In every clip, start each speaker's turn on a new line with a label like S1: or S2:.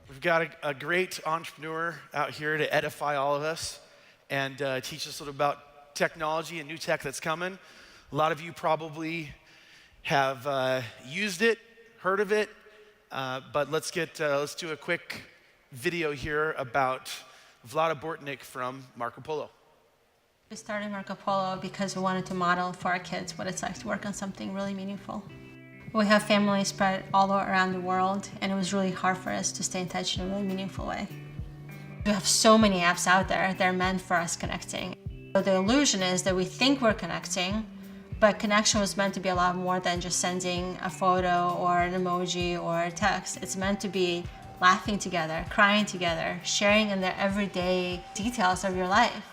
S1: We've got a great entrepreneur out here to edify all of us and teach us a little about technology and new tech that's coming. A lot of you probably have used it, heard of it, but let's do a quick video here about Vlada Bortnik from Marco Polo.
S2: We started Marco Polo because we wanted to model for our kids what it's like to work on something really meaningful. We have families spread all around the world, and it was really hard for us to stay in touch in a really meaningful way. We have so many apps out there that are meant for us connecting. So the illusion is that we think we're connecting, but connection was meant to be a lot more than just sending a photo or an emoji or a text. It's meant to be laughing together, crying together, sharing in the everyday details of your life.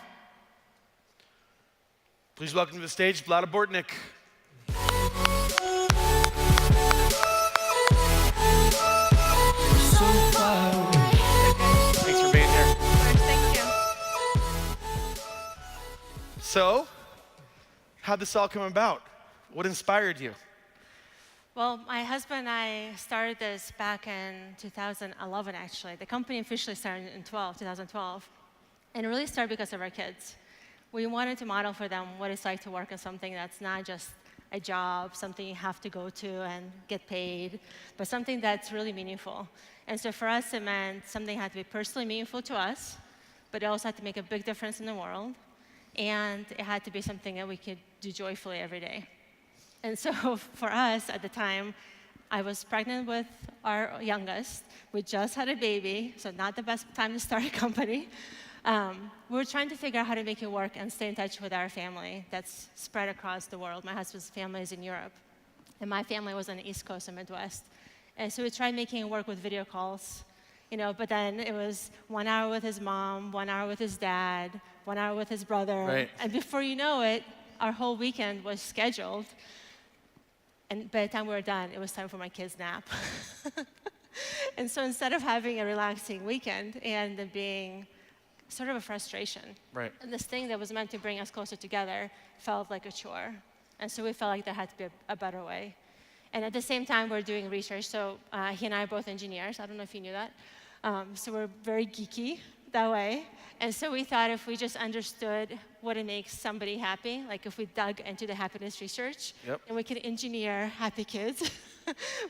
S1: Please welcome to the stage, Vlada Bortnik. Thanks for being here.
S3: Thank you.
S1: So, how'd this all come about? What inspired you?
S3: Well, my husband and I started this back in 2011, actually. The company officially started in 2012. And it really started because of our kids. We wanted to model for them what it's like to work on something that's not just a job, something you have to go to and get paid, but something that's really meaningful. And so for us, it meant something had to be personally meaningful to us, but it also had to make a big difference in the world. And it had to be something that we could do joyfully every day. And so for us at the time, I was pregnant with our youngest. We just had a baby, so not the best time to start a company. We were trying to figure out how to make it work and stay in touch with our family that's spread across the world. My husband's family is in Europe, and my family was on the East Coast and Midwest. And so we tried making it work with video calls, but then it was 1 hour with his mom, 1 hour with his dad, 1 hour with his brother.
S1: Right.
S3: And before you know it, our whole weekend was scheduled. And by the time we were done, it was time for my kids' nap. And so instead of having a relaxing weekend and it being sort of a frustration,
S1: Right.
S3: and this thing that was meant to bring us closer together felt like a chore. And so we felt like there had to be a better way. And at the same time, we're doing research. So he and I are both engineers. I don't know if you knew that. So we're very geeky that way. And so we thought if we just understood what it makes somebody happy, like if we dug into the happiness research, and we could engineer happy kids,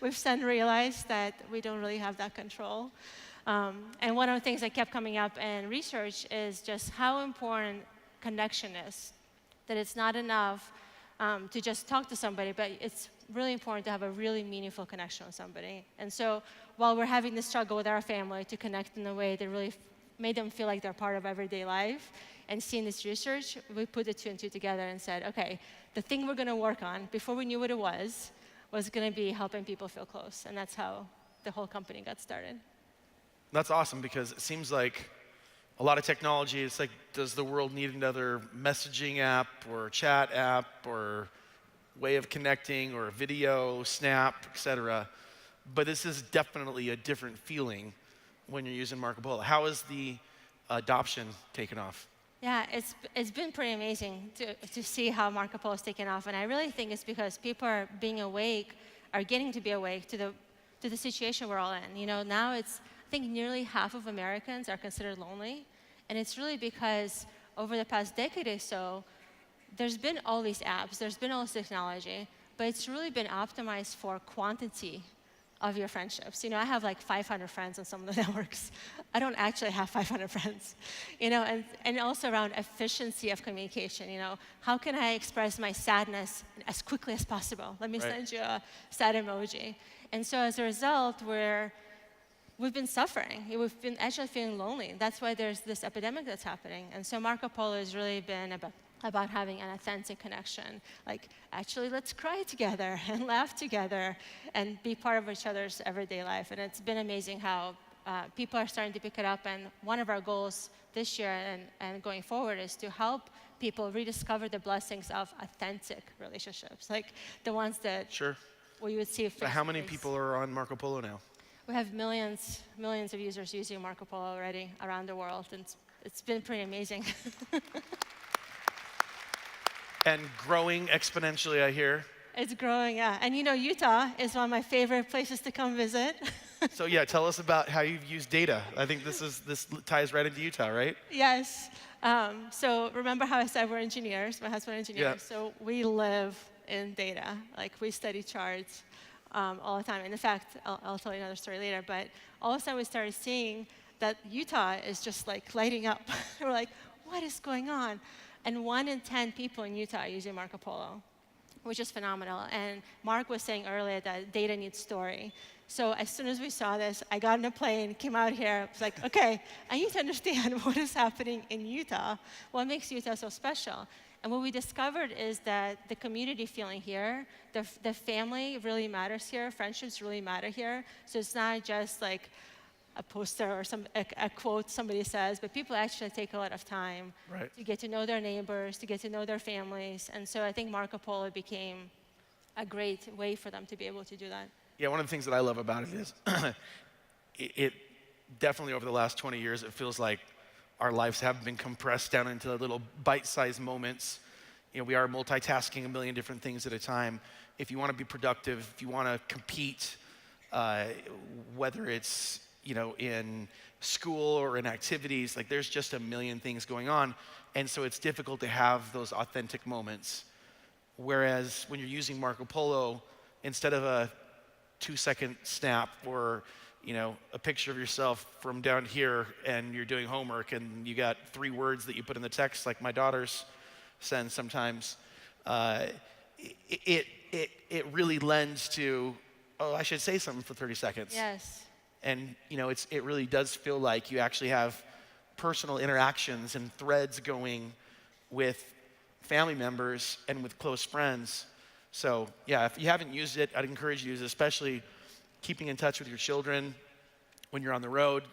S3: we've then realized that we don't really have that control. And one of the things that kept coming up in research is just how important connection is. That it's not enough to just talk to somebody, but it's really important to have a really meaningful connection with somebody. And so while we're having this struggle with our family to connect in a way that really made them feel like they're part of everyday life, and seeing this research, we put the two and two together and said, okay, the thing we're going to work on, before we knew what it was going to be helping people feel close. And that's how the whole company got started.
S1: That's awesome because it seems like a lot of technology, it's like, does the world need another messaging app or chat app or way of connecting or video, Snap, etc. But this is definitely a different feeling when you're using Marco Polo. How is the adoption taken off?
S3: Yeah, it's been pretty amazing to see how Marco Polo is taken off. And I really think it's because people are getting to be awake to the situation we're all in. Now I think nearly half of Americans are considered lonely. And it's really because over the past decade or so, there's been all these apps, there's been all this technology, but it's really been optimized for quantity of your friendships. I have like 500 friends on some of the networks. I don't actually have 500 friends. And also around efficiency of communication. How can I express my sadness as quickly as possible? Let me send you a sad emoji. And so as a result, we've been suffering. We've been actually feeling lonely. That's why there's this epidemic that's happening. And so Marco Polo has really been about having an authentic connection. Like, actually, let's cry together and laugh together and be part of each other's everyday life. And it's been amazing how people are starting to pick it up. And one of our goals this year and going forward is to help people rediscover the blessings of authentic relationships, like the ones that we would see face to face.
S1: So how many people are on Marco Polo now?
S3: We have millions of users using Marco Polo already around the world, and it's been pretty amazing.
S1: And growing exponentially, I hear.
S3: It's growing, yeah. And Utah is one of my favorite places to come visit.
S1: So yeah, tell us about how you've used data. I think this ties right into Utah, right?
S3: Yes. So remember how I said we're engineers, my husband is an engineer.
S1: Yeah.
S3: So we live in data. Like we study charts all the time. And in fact, I'll tell you another story later, but all of a sudden we started seeing that Utah is just like lighting up. We're like, what is going on? And 1 in 10 people in Utah are using Marco Polo, which is phenomenal. And Mark was saying earlier that data needs story. So as soon as we saw this, I got on a plane, came out here, was like, okay, I need to understand what is happening in Utah, what makes Utah so special. And what we discovered is that the community feeling here, the family really matters here, friendships really matter here. So it's not just like a poster or a quote somebody says, but people actually take a lot of time to get to know their neighbors, to get to know their families. And so I think Marco Polo became a great way for them to be able to do that.
S1: Yeah, one of the things that I love about it is it definitely over the last 20 years, it feels like our lives have been compressed down into little bite-sized moments. You know, we are multitasking a million different things at a time. If you want to be productive, if you want to compete, whether it's, you know, in school or in activities, like there's just a million things going on. And so it's difficult to have those authentic moments. Whereas when you're using Marco Polo, instead of a 2-second snap or, you know, a picture of yourself from down here and you're doing homework and you got 3 words that you put in the text like my daughters send sometimes, it really lends to, oh, I should say something for 30 seconds.
S3: Yes.
S1: And, you know, it really does feel like you actually have personal interactions and threads going with family members and with close friends. So yeah, if you haven't used it, I'd encourage you to use it, especially keeping in touch with your children when you're on the road,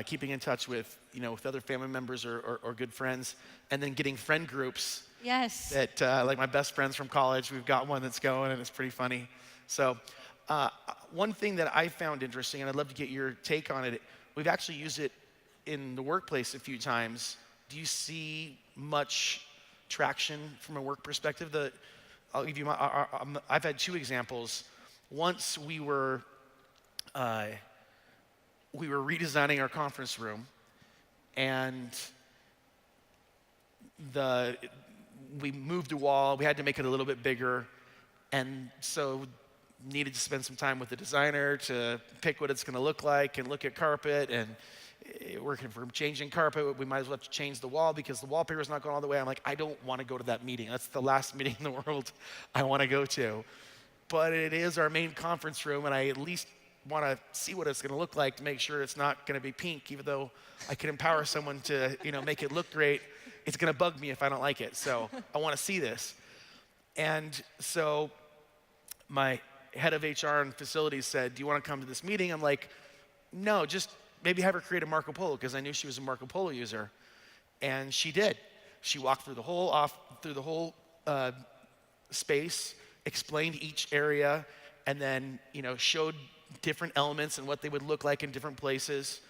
S1: keeping in touch with, you know, with other family members or good friends, and then getting friend groups.
S3: Yes.
S1: That, like my best friends from college, we've got one that's going and it's pretty funny. So one thing that I found interesting, and I'd love to get your take on it, we've actually used it in the workplace a few times. Do you see much traction from a work perspective? I'll give you I've had 2 examples. Once we were redesigning our conference room, and we moved a wall. We had to make it a little bit bigger, and so needed to spend some time with the designer to pick what it's going to look like and look at carpet. And working for changing carpet, we might as well have to change the wall because the wallpaper is not going all the way. I'm like, I don't want to go to that meeting. That's the last meeting in the world I want to go to. But it is our main conference room, and I at least want to see what it's going to look like to make sure it's not going to be pink, even though I can empower someone to, you know, make it look great. It's going to bug me if I don't like it. So I want to see this. And so my head of HR and facilities said, do you want to come to this meeting? I'm like, no, just maybe have her create a Marco Polo, because I knew she was a Marco Polo user. And she did. She walked through the whole space, explained each area, and then, you know, showed different elements and what they would look like in different places.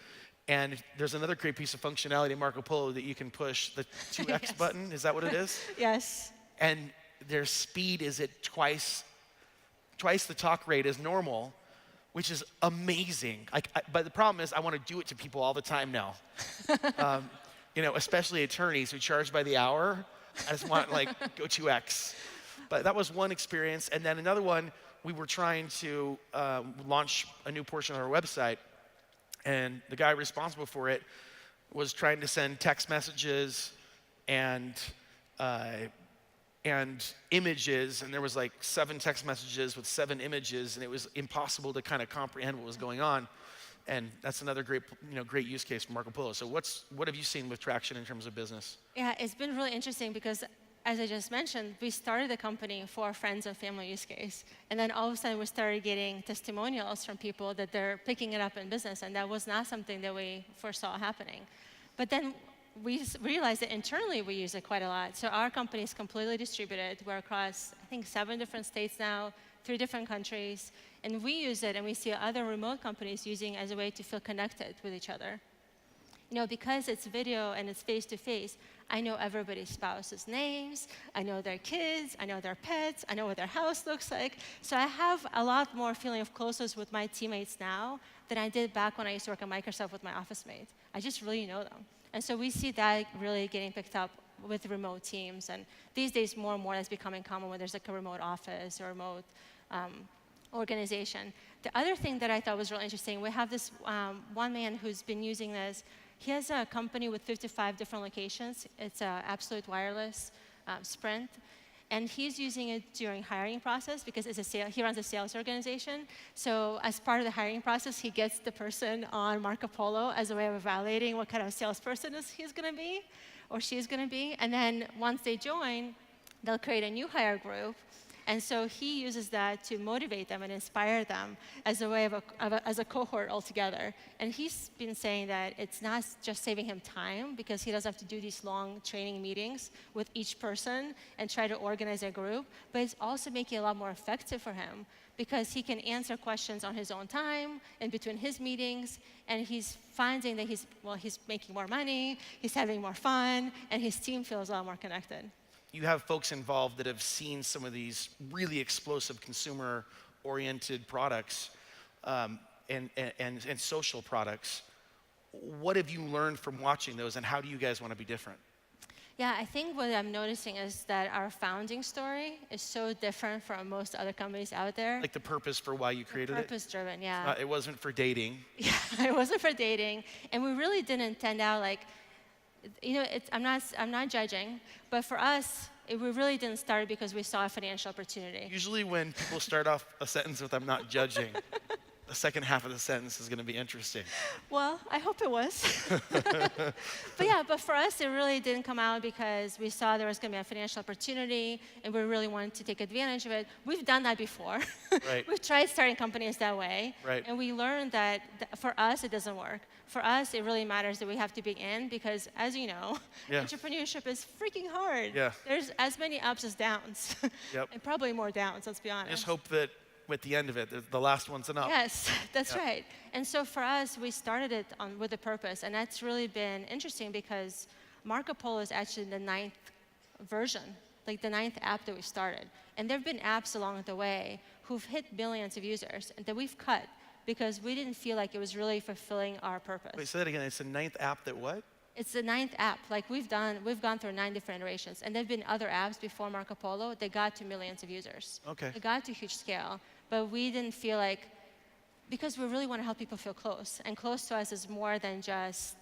S1: And there's another great piece of functionality in Marco Polo that you can push the 2x
S3: Yes.
S1: button. Is that what it is?
S3: Yes.
S1: And their speed is at twice the talk rate as normal, which is amazing. But the problem is I want to do it to people all the time now. You know, especially attorneys who charge by the hour. I just want, like, go 2x. But that was one experience. And then another one, we were trying to launch a new portion of our website. And the guy responsible for it was trying to send text messages and images, and there was like 7 text messages with 7 images, and it was impossible to kind of comprehend what was going on. And that's another great use case for Marco Polo. So what have you seen with traction in terms of business?
S3: Yeah, it's been really interesting because, as I just mentioned, we started the company for friends and family use case. And then all of a sudden we started getting testimonials from people that they're picking it up in business, and that was not something that we foresaw happening. But then we realized that internally we use it quite a lot. So our company is completely distributed. We're across, I think, 7 different states now, 3 different countries. And we use it, and we see other remote companies using it as a way to feel connected with each other. because it's video and it's face-to-face, I know everybody's spouse's names, I know their kids, I know their pets, I know what their house looks like. So I have a lot more feeling of closeness with my teammates now than I did back when I used to work at Microsoft with my office mates. I just really know them. And so we see that really getting picked up with remote teams. And these days, more and more, that's becoming common when there's like a remote office or remote organization. The other thing that I thought was really interesting, we have this one man who's been using this. He has a company with 55 different locations. It's Absolute Wireless, Sprint. And he's using it during hiring process because he runs a sales organization. So as part of the hiring process, he gets the person on Marco Polo as a way of evaluating what kind of salesperson he's going to be or she's going to be. And then once they join, they'll create a new hire group. And so he uses that to motivate them and inspire them as a way as a cohort altogether. And he's been saying that it's not just saving him time because he doesn't have to do these long training meetings with each person and try to organize a group, but it's also making it a lot more effective for him because he can answer questions on his own time in between his meetings, and he's finding that he's making more money, he's having more fun, and his team feels a lot more connected.
S1: You have folks involved that have seen some of these really explosive consumer-oriented products and social products. What have you learned from watching those, and how do you guys want to be different?
S3: Yeah, I think what I'm noticing is that our founding story is so different from most other companies out there.
S1: Like the purpose for why you created it?
S3: Purpose-driven, yeah.
S1: It wasn't for dating.
S3: Yeah, it wasn't for dating, and we really didn't intend out like, I'm not judging, but for us, we really didn't start because we saw a financial opportunity.
S1: Usually when people start off a sentence with "I'm not judging," the second half of the sentence is going to be interesting.
S3: Well, I hope it was. But for us, it really didn't come out because we saw there was going to be a financial opportunity, and we really wanted to take advantage of it. We've done that before.
S1: Right.
S3: We've tried starting companies that way,
S1: right.
S3: And we learned that for us, it doesn't work. For us, it really matters that we have to be in because, as you know,
S1: yeah.
S3: Entrepreneurship is freaking hard.
S1: Yeah.
S3: There's as many ups as downs,
S1: yep.
S3: And probably more downs, let's be honest.
S1: Just hope that at the end of it, the last one's enough.
S3: Yes, that's right. And so for us, we started it with a purpose, and that's really been interesting because Marco Polo is actually the 9th version, like the 9th app that we started. And there have been apps along the way who've hit millions of users and that we've cut because we didn't feel like it was really fulfilling our purpose.
S1: Wait, say that again. It's the 9th app that what?
S3: It's the 9th app. Like we've gone through 9 different iterations, and there've been other apps before Marco Polo that got to millions of users.
S1: Okay.
S3: They got to huge scale, but we didn't feel like, because we really want to help people feel close, and close to us is more than just,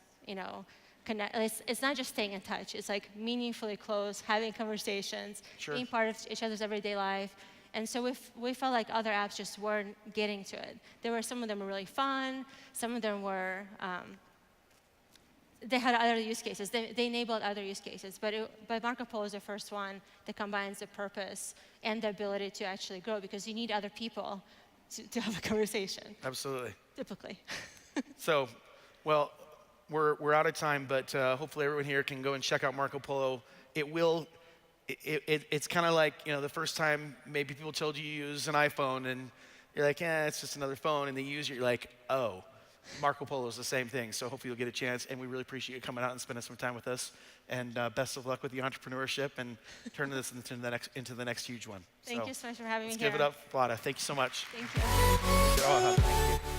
S3: connect. It's not just staying in touch. It's like meaningfully close, having conversations,
S1: sure.
S3: Being part of each other's everyday life. And so we felt like other apps just weren't getting to it. Some of them were really fun. Some of them were. They had other use cases. They enabled other use cases. But Marco Polo is the first one that combines the purpose and the ability to actually grow because you need other people to have a conversation.
S1: Absolutely.
S3: Typically.
S1: So, well, we're out of time, but hopefully everyone here can go and check out Marco Polo. It's kind of like, the first time maybe people told you to use an iPhone and you're like, it's just another phone, and they use it, you're like, oh. Marco Polo is the same thing, so hopefully you'll get a chance, and we really appreciate you coming out and spending some time with us. And best of luck with the entrepreneurship and turning this into the next huge one.
S3: Thank you so much for having me here.
S1: Let's give it up, Vlada. Thank you so much.
S3: Thank you.
S1: Thank you.